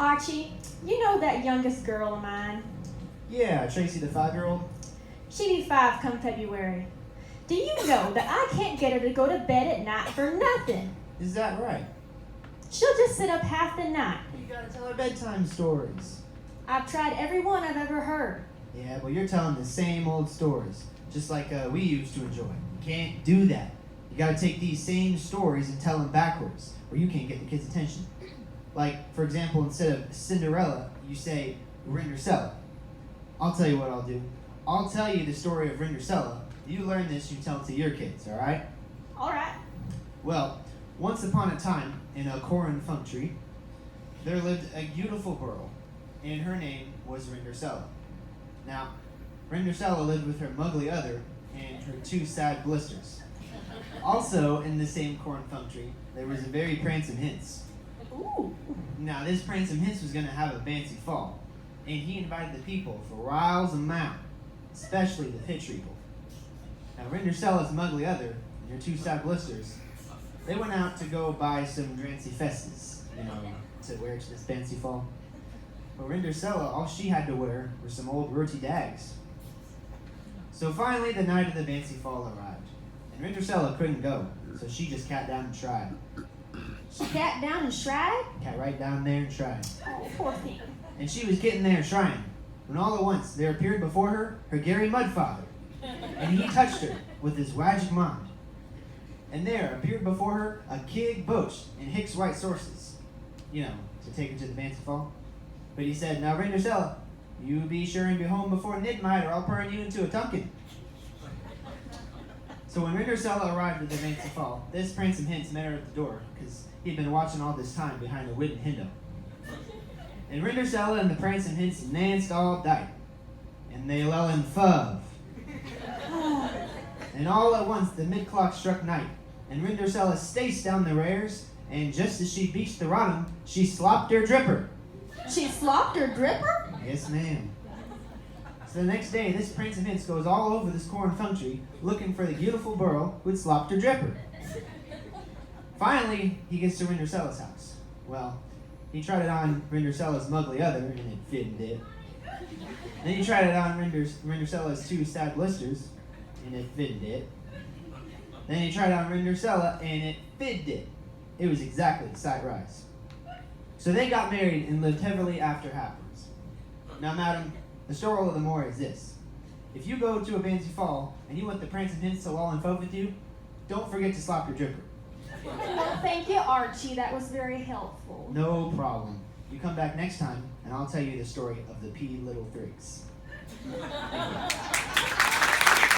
Archie, you know that youngest girl of mine? Yeah, Tracy the 5-year-old. She'll be 5 come February. Do you know that I can't get her to go to bed at night for nothing? Is that right? She'll just sit up half the night. You gotta tell her bedtime stories. I've tried every one I've ever heard. Yeah, well, you're telling the same old stories, just like we used to enjoy. You can't do that. You gotta take these same stories and tell them backwards, or you can't get the kids' attention. Like, for example, instead of Cinderella, you say Rindercella. I'll tell you what I'll do. I'll tell you the story of Rindercella. You learn this, you tell it to your kids, all right? All right. Well, once upon a time, in a corn country, there lived a beautiful girl, and her name was Rindercella. Now, Rindercella lived with her muggly other and her 2 sad blisters. Also, in the same corn country, there was a very prancing hince. Ooh. Now, this prancing hince was going to have a fancy fall, and he invited the people for riles and mount, especially the pitch people. Now, Rindercella's muggly other and her 2 sad blisters, they went out to go buy some drancy fesses, to wear to this fancy fall. But Rindercella, all she had to wear were some old roti dags. So finally, the night of the fancy fall arrived, and Rindercella couldn't go, so she just cat down and tried. She got down and tried? Cat right down there and tried. Oh, poor thing. And she was getting there trying, when all at once there appeared before her Gary Mudfather, and he touched her with his magic wand. And there appeared before her a keg boach in Hicks white sources, to take her to the fancy fall. But he said, "Now, Rindercella, you be sure and be home before midnight, or I'll burn you into a tumpkin." So when Rindercella arrived at the fancy fall, this prancing hince met her at the door, because he'd been watching all this time behind a wooden window. And Rindercella and the prancing hince danced all night, and they lell in fub. And all at once the mid-clock struck night, and Rindercella staced down the rares, and just as she beached the bottom, she slopped her dripper. She slopped her dripper? Yes, ma'am. So the next day, this prancing hince goes all over this corn country looking for the beautiful girl who had slopped her dripper. Finally, he gets to Rindercella's house. Well, he tried it on Rindercella's muggly other, and it fitted it. Then he tried it on Rindercella's 2 sad blisters, and it fitted it. Then he tried it on Rindercella, and it fitted it. It was exactly the sight rise. So they got married and lived heavily after afterwards. Now, madam, the moral of the moral is this. If you go to a fancy fall, and you want the prancing hince to lull and fub with you, don't forget to slop your dripper. Well, thank you, Archie. That was very helpful. No problem. You come back next time, and I'll tell you the story of the P. Little Thrigs.